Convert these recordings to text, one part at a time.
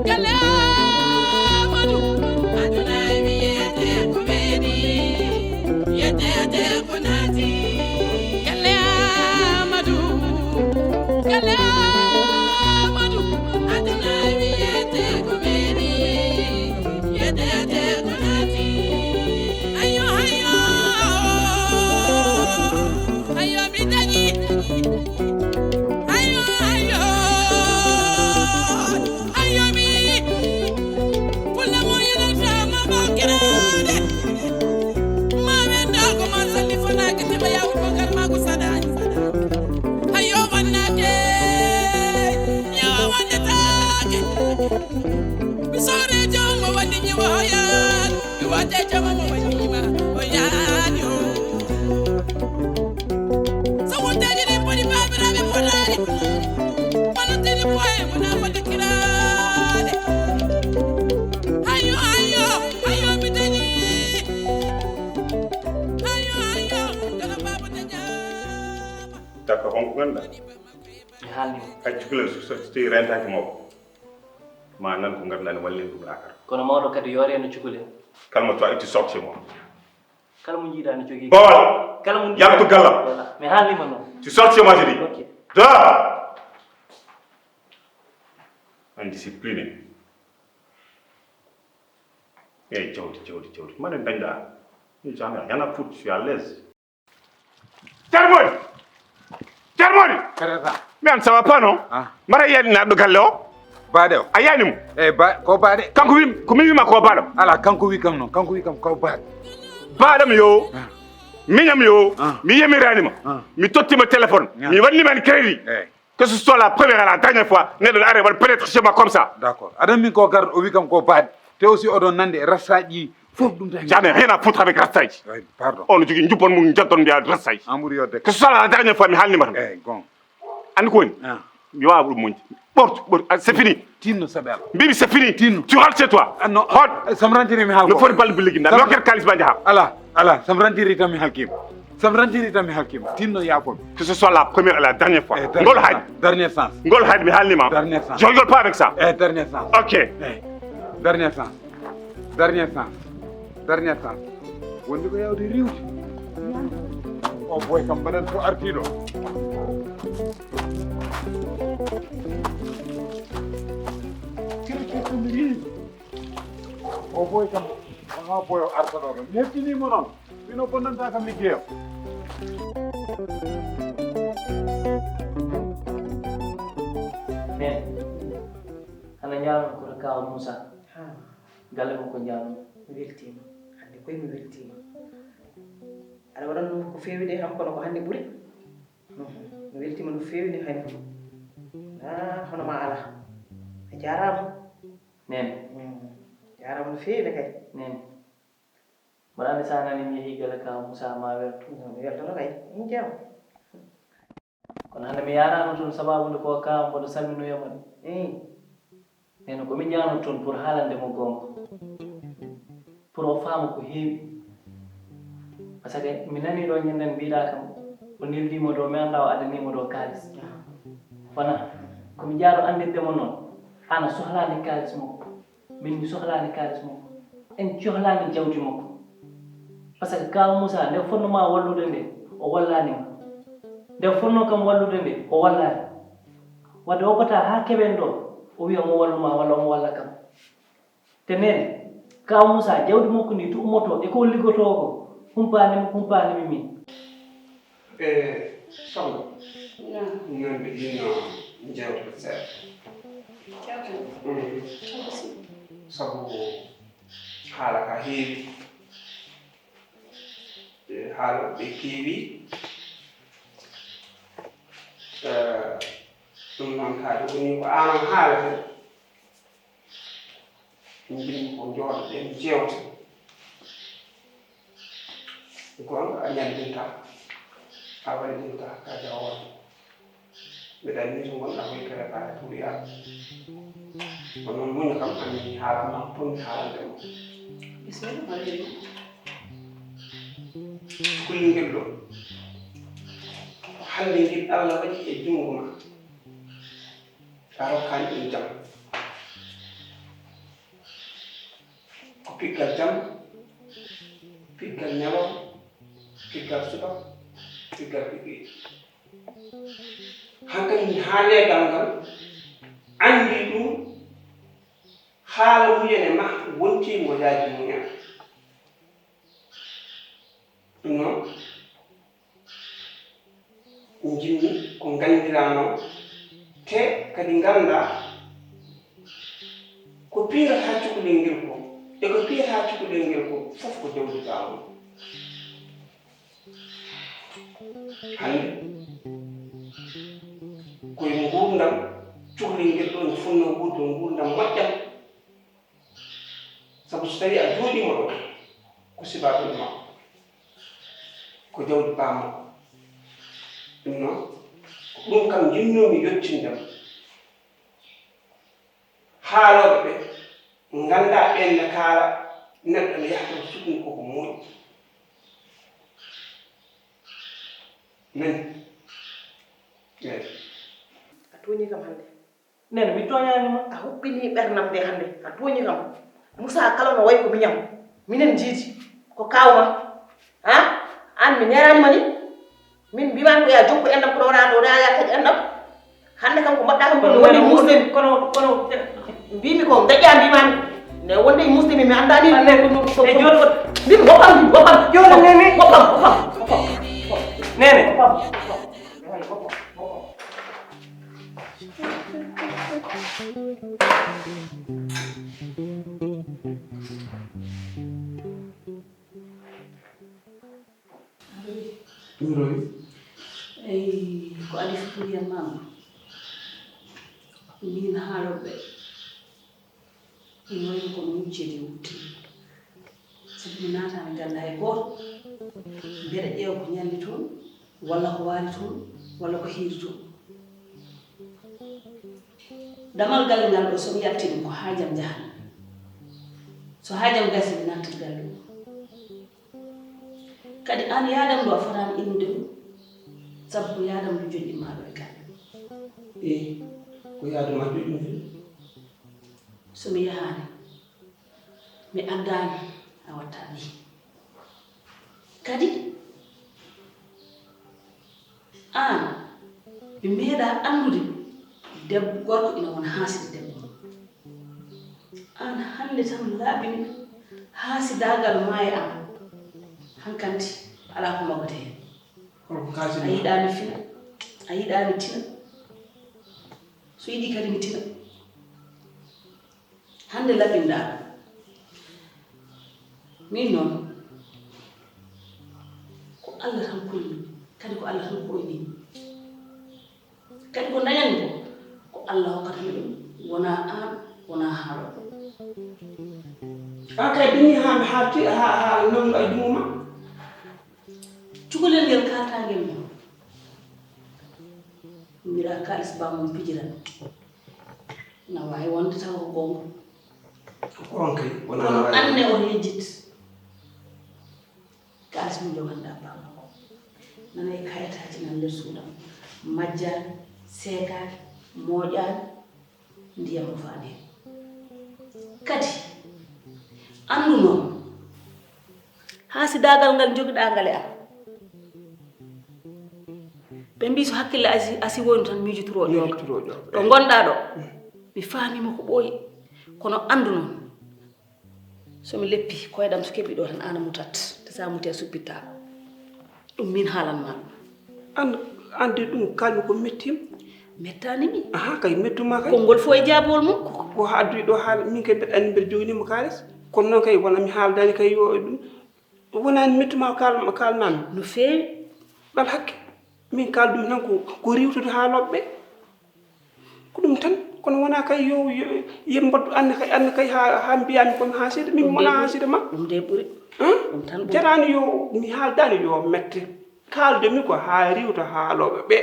Gallé Amadou aduna wiyete ko weedi yete ko naati Gallé Amadou aduna wiyete ko weedi yete ko naati ayo mi dañi ayo mi pulla mo yena sama bakirade ma wenda ko ma salli fana kete ba yaw ko gar ma ko sadani ayo wannate ya wannate bisore jamo wandi ni wayan mi wate jamo mo wandi ma wayan yo so wonte ni podi babira be podani manate ni boye mo na bakirade ayo mi dañi ayo dala baba dañama D'accord, on comprend. haalni Ay cukalel so sti rentaki mawko. Ma nan ko ngardani wallen dum akar. kono mawɗo kadi yoore no cukule Calme toi et tu sors chez moi. kala mo jiiɗa no jogii Bon, kala mo yam to gallam. mi haalnima noon Tu sors chez moi, je dis. ok Dehors. Indiscipliné. Eh, Jawdi. Manen dañda. J'en ai rien à foutre, je suis à l'aise. Termoni. Mais ça va pas non? Ah. Mara yani na do galle o. Baade o. Ayani mo. Ba ko baade. Kanko wi ko mi ma ko baalo. Ala kanko wi kam non kanko wi kam ko baade. Baadam yo. Miñam yo. Ah. Mi yemirani ma. Ah. Mi totti ma téléphone. Ah. Mi wanni man crédit. Que ce soit la première et la dernière fois, ne doon arriver peut-être chez moi comme ça. D'accord. Adam min ko gar o wi kam ko baade. Te aussi odon nande rasaji fof dum tan. J'en ai rien à foutre avec Rastaï. Oui, pardon. On nous dit que nous nous jotons bien Rastaï. Amour yo de. Que ce soit la dernière fois, mi halni ma. Gon. An ko ni. Ah. Mi wa bul muñ. C'est fini. Tinno sabel. Bibi c'est fini. Tino. Tu rentres chez toi. Ah non. Hot. Samrantiri mi halko. No fori bal biligi na. Loker kalis ba jaha. Ala samrantiri tam mi halkim. Tinno yafo. Que ce soit la première et la dernière fois. Ngol haid. Dernier sens. Ngol haid mi halni ma. Dernier sens. Je rigole pas avec ça. Dernier sens. OK. Dernier sens. Wondi ko yawde riwti. O boy kam banen to artido. O boy kam ha boy o artado do. Neftini mo non. Bino bonnanta kam liggéeyam. mais ana ñaano koto kaw Moussa galle mo ko ñaano mi weltima hande koye mi weltima aɗa waɗanno ko fewi de kam kono ko hande ɓuuri mi weltima no fewi ni hani hono ma ala a jarama nene jarama no fewi ne kay nene mbaɗa andi sa nani mi yeehi galle kaw Moussa ma welto mi weltono kay in jeewa kono hande mi yarano toon sababude ko kaw mboɗo salminoyamo de nene komi ñaano toon pour haalande mo gonga pour o faama ko heewi par ce que mi nani ɗo ñanden mbiɗa kam o nildimo ɗo mi anda o adanimo ɗo kalis wona komi jaaro andirdemo noon ana sohlani kalis makko min mi sohlani kalis makko en cohlani jawdi makko par ce que kaw Moussa nde fonnoma wallude nde o wallanima nde fonno kam wallude nde o wallani wadde wokkata ha keɓen ɗo o wiya omo walluma walla omo walla kam te nene kaw Moussa jawdi makko ni to ummoto e ko liggoto ko humpanimi min soxna ñoom bi dina jawtu seet sabu haala ka heewi haala ɓe keewi ɗum noon kaade woni ko an haalata mbimi ko jooɗoɗen jewte gonga a ñandinta a waɗinta ka jawon mbiɗa anndi so gonɗa koye préparé pour yaha ko noon muña kam anni haalama ponmi haalande mo bisimilla maleykum kullingel ɗo hande ngel Allah waɗi e junngo ma a rokkani ɗum jam piggal jam piggal ñalom piggal suba piggal piggi hankadi haalegal ngal andi ɗum haala muyene ma wontimo yaaji muñan ɗum noon jimmi ko gandirano te kadi ganda ko piirata cukalel ngel ko e ko piirata cukalel ngel ko fof ko jawdi jawno hande koye gurdam cukalel ngel ɗo no fonno gurdo gurdam moƴƴam sabu so tawi a jooɗima ɗo ko sibaɓel makko ko jawdi bammakko ɗum noon ɗum kam jinnomi yettindem haaloɓe ɓe ganda ɓenne kaala neɗɗo ne yahata sukni koko moƴƴi men a toñi kam hande nene mi toñanima a huɓɓini ɓernam de hande a toñi kam Moussa kala no way ko miñam minen jiidi ko kawma ha an mi neranima ni min mbimani ko ya jokku endam kono wona ɗo ya taƴi endam hande kam ko mbaɗɗa kam ko woni musde kono mbimi ko daƴƴa mbimani ne wonde e musde mi andani ane ko e joni ko mbimi woppam joni nene woppam nene MIROIR ko adi fukuriyan mama min haaloɓe mi wayno kono muccede wutti sabi mi naata mi ganda hay goto mbeɗa ƴeewa ko ñalli toon walla ko waali toon walla ko hiiri toon damal galle ngal ɗo somi yalti ɗum ko haajam jahan so haajam gasi mi nattat galle ɗum kadi an yaadam ɗo a fotani innude ɗum sabu ko yaadam ɗo joƴƴinmaɗo e galle ko yaaduma joƴƴinde somi yahani mi addani a watta ni kadi an mi meeɗa andude debbo gorko ina wona haaside debbo an hande tan laaɓini haasidagal ma e am hankanti ala ko magote hen a yiɗami fina a yiɗami tina so yiɗi kadi mi tina hande laɓinɗa min noon ko Allah tan kolmi kadi ko Allah tan koynimi kadi ko dañani ko Allah hokkatami ɗum wona an wona haaloɓe an kay bini ha mi haalti ha nonɗo e dumuma cukalel ngel kaltagel mo mbiɗa kalis bamum pijiran na wawi wonde taw ko gonga ko on kay kono anne o yejjit kalis mo joganda bamma ko nanayi kayitaji nan nder suudam majjani seekaki moƴani ndiyam no faade kadi andu noon haasidagal ngal jogiɗa ngal e am ɓe mbi so hakkille asi woni tan miijotoroɗo ɗo gonɗa ɗo mi faamima ko ɓooyi kono andu noon somi leppi koyɗam so keɓi ɗo tan ana mutat te sa muti a suppittako ɗum min haalanma ɗum ande ɗum kalmi ko mettima mettanimi aha kay mettuma kay konngol fof e jaabowol mum ko adduyi ɗo haala min kay mbeɗa andi mbeɗa joginima kalis kono noon kay wona mi haaldani kay yo ɗum wonani mettuma kalmami no feewi ɗal hakke min kaaldumi tan ko riwtude haaloɓe ko ɗum tan kono wona kay yo yembaddu anne kay ha mbiyami komi haaside min wona haaside ma ɗum de ɓuuri ɗum tan ɓuuri jarani yo mi haaldani yo mette kaaldemi ko ha riwta haaloɓe ɓe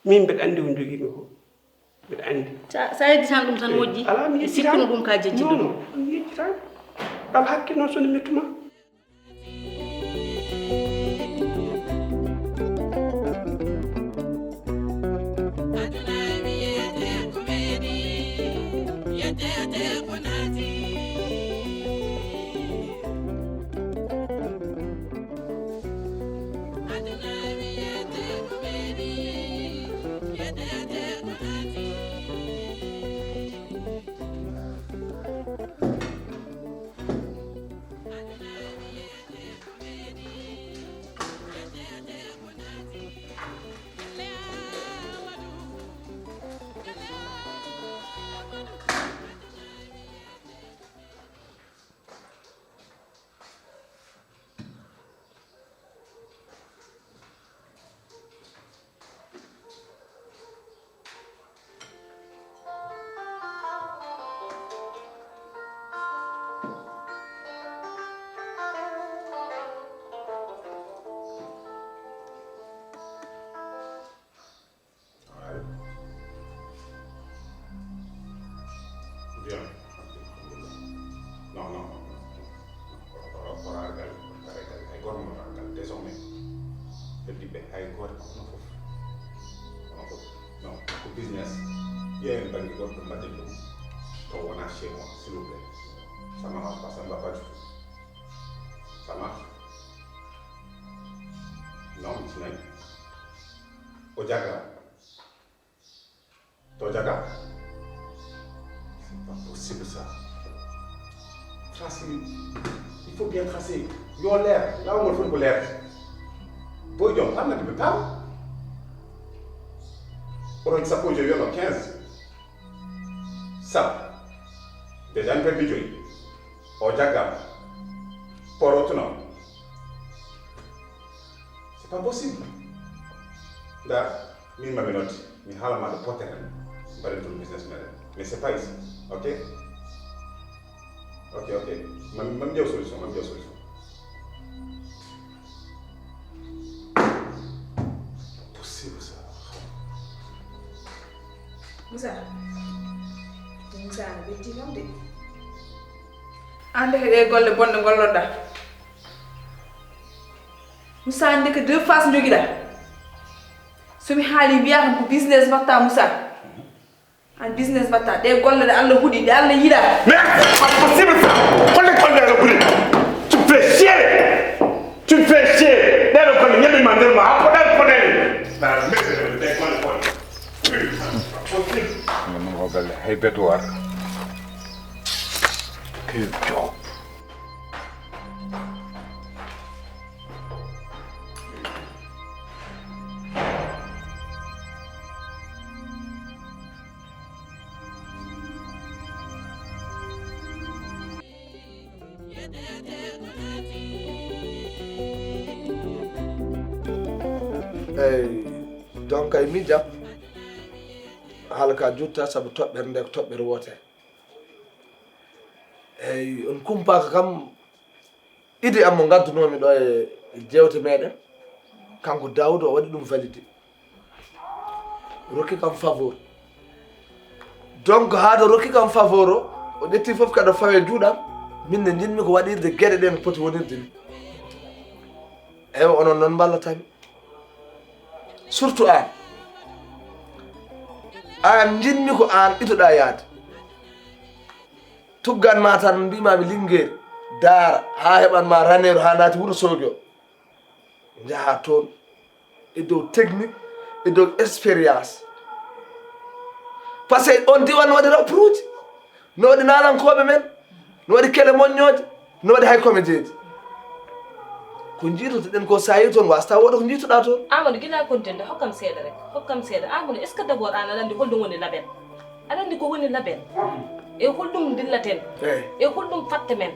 min mbeɗa andi ko joguimi ko mbeɗa andi sa yeddi tan ɗum tan moƴƴi ala mi sikkuno ɗum ka jejjide ɗum mi yejjitani ɗal hakke noon soni mettuma Non, non. Oragal, ay gor mo oragal désormais. Équipe ay gor non, pour business, il y a un banque de gor pour mater l'eau. Toi, on a chez moi, s'il vous plaît. Ça ne marche pas, ça ne va pas du tout. Ça marche? Non, tu n'as pas. Ojaga. Tojaga. C'est pas possible ça. Tracer. Il faut bien tracer. Il y a l'air. Là où on fait l'air. Voyons, on a du temps. On a sappo, j'ai eu 15. Ça. Déjà, une petite jolie. Ojaga. Pour autonome. C'est pas possible. Là, je ne sais pas si je vais porter un businessman. Mais ce n'est pas ici. Ok? Ok. Je vais vous dire une solution. C'est possible ça. Moussa, tu es un ande heɗe golle bonɗe golloɗa Moussa ande ko deux faces joguiɗa somi haali mbiya kam ko business mbatta Moussa an business mbatta ɗe golle ɗe Allah huuɗi ɗe Allah yiɗa Mais c'est pas possible ça. Kolle Allah huuɗi. Tu me fais chier. Ɗe ɗo kolle ñebbi ma nder ma ha poɗani ɗe kolle. Min rogal hay bedouar. Quel job. Donc ay mi jam halka jutta sabu toɓɓere nde ko toɓɓere wote eyyi on kumpaka kam idi am mo gaddunomi ɗo e jewte meɗen kanko Daoud o waɗi ɗum validé rokki kam faveur donc haade rokki kam faveur o ƴetti foof kaɗa fawe juuɗam min ne jinmi ko waɗirde gueɗe ɗen poti wonirde ni eyi onon noon ballatami surtout an jinmi ko an itoɗa yaade tugganma tan mbimami Linguére daara ha heɓanma ranero ha naati Wuuro Sogi o jaaha toon e dow technique e dow expérience par ce que on diwan no waɗi rapprouje no waɗi nalankoɓe men no waɗi kele moññoje no waɗi hay comédieji ko jiitotoɗen ko sa yi toon wasata woɗa ko jiitoɗa toon Amadou gila kontinde hokkam seeɗa rek hokkam seeɗa Amadou est ce que d' abord an aɗa andi holɗum woni label aɗa andi ko woni label e holɗum dillaten e holɗum fatte men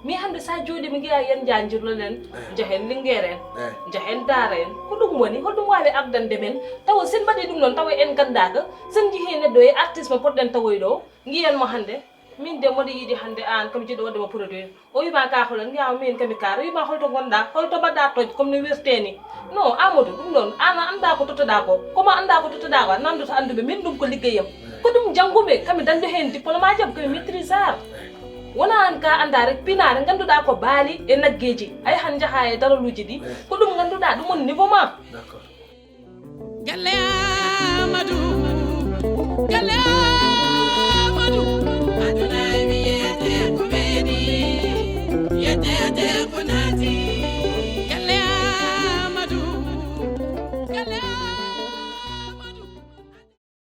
mi hande sa jooɗi mi giya yen janjirlolen jahen Linguére en jahen Daara en ko ɗum woni holɗum wawi ardande men tawa sen mbaɗi ɗum noon tawa en gandaka sen jeehi neɗɗo e artiste mo poɗɗen tawoy ɗo giyanmo hande min de moɗo yiiɗi hande an kam jiɗo waddema produit o wima ka holan giyama min kami kaara wima holto gonɗa holto mbaɗɗa toj comme no wirteni non Amadou ɗum ɗon an anda ko totoɗa ko koma anda ko totoɗa ko nanduto anduɓe min ɗum ko liggeyam ko ɗum jangguɓe kami dañdo hen diplôme aji am komi maîtrisard wona an ka anda rek pinare ganduɗa ko baali e naggeji ay han jaaha e daraluji ɗi ko ɗum ganduɗa ɗum woni niveau ma Gallé